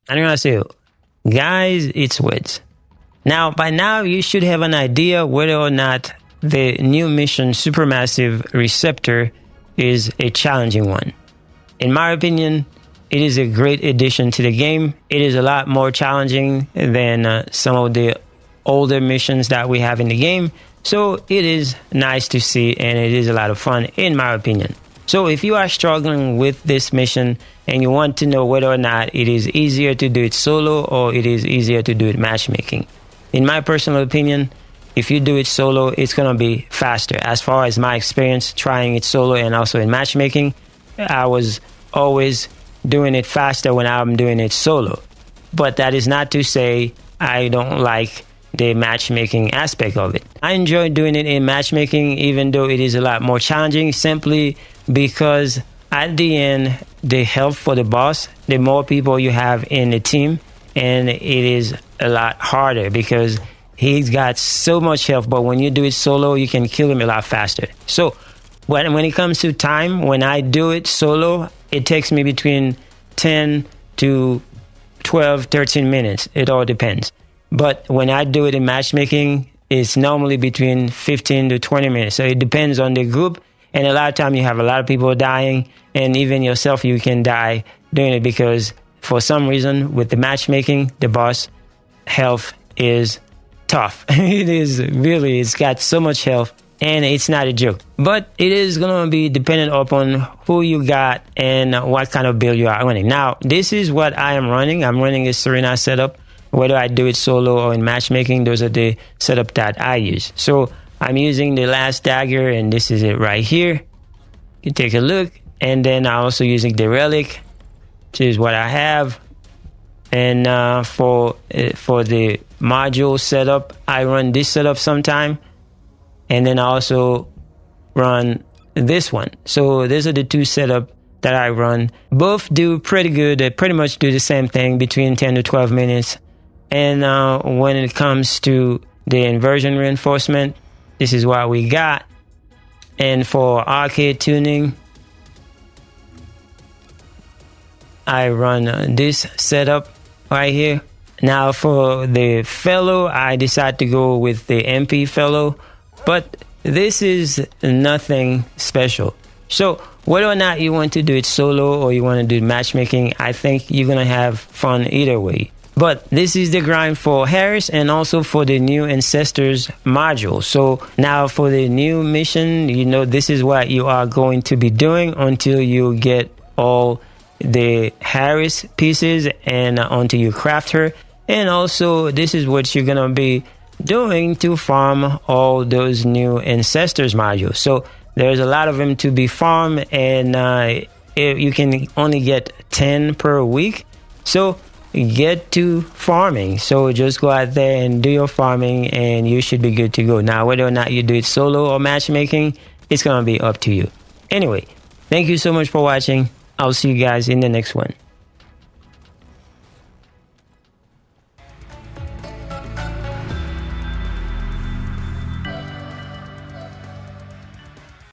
I'm gonna say, guys, it's wet. Now, by now, you should have an idea whether or not the new mission Supermassive Receptor is a challenging one. In my opinion, it is a great addition to the game. It is a lot more challenging than some of the older missions that we have in the game. So it is nice to see, and it is a lot of fun, in my opinion. So if you are struggling with this mission and you want to know whether or not it is easier to do it solo or it is easier to do it matchmaking, in my personal opinion, if you do it solo, it's going to be faster. As far as my experience trying it solo and also in matchmaking, I was always doing it faster when I'm doing it solo. But that is not to say I don't like the matchmaking aspect of it. I enjoy doing it in matchmaking, even though it is a lot more challenging, simply because at the end, the help for the boss, the more people you have in the team, and it is a lot harder because he's got so much health, but when you do it solo, you can kill him a lot faster. So when it comes to time, when I do it solo, it takes me between 10 to 12, 13 minutes. It all depends. But when I do it in matchmaking, it's normally between 15 to 20 minutes. So it depends on the group. And a lot of time you have a lot of people dying, and even yourself, you can die doing it because for some reason with the matchmaking, the boss health is tough. It is really, it's got so much health and it's not a joke. But it is going to be dependent upon who you got and what kind of build you are running. Now, this is what I am running. I'm running a Serena setup. Whether I do it solo or in matchmaking, those are the setup that I use. So I'm using the last dagger, and this is it right here. You take a look, and then I'm also using the relic, which is what I have. And for the module setup, I run this setup sometime, and then I also run this one. So these are the two setups that I run. Both do pretty good. They pretty much do the same thing, between 10 to 12 minutes. And when it comes to the inversion reinforcement, this is what we got. And for arcade tuning, I run this setup right here. Now for the fellow, I decided to go with the MP fellow, but this is nothing special. So whether or not you want to do it solo or you want to do matchmaking, I think you're going to have fun either way. But this is the grind for Harris and also for the new Ancestors module. So now for the new mission, you know, this is what you are going to be doing until you get all the Harris pieces and until you craft her. And also this is what you're going to be doing to farm all those new Ancestors modules. So there's a lot of them to be farmed, and you can only get 10 per week. So get to farming. So just go out there and do your farming and you should be good to go. Now, whether or not you do it solo or matchmaking, it's going to be up to you. Anyway, thank you so much for watching. I'll see you guys in the next one.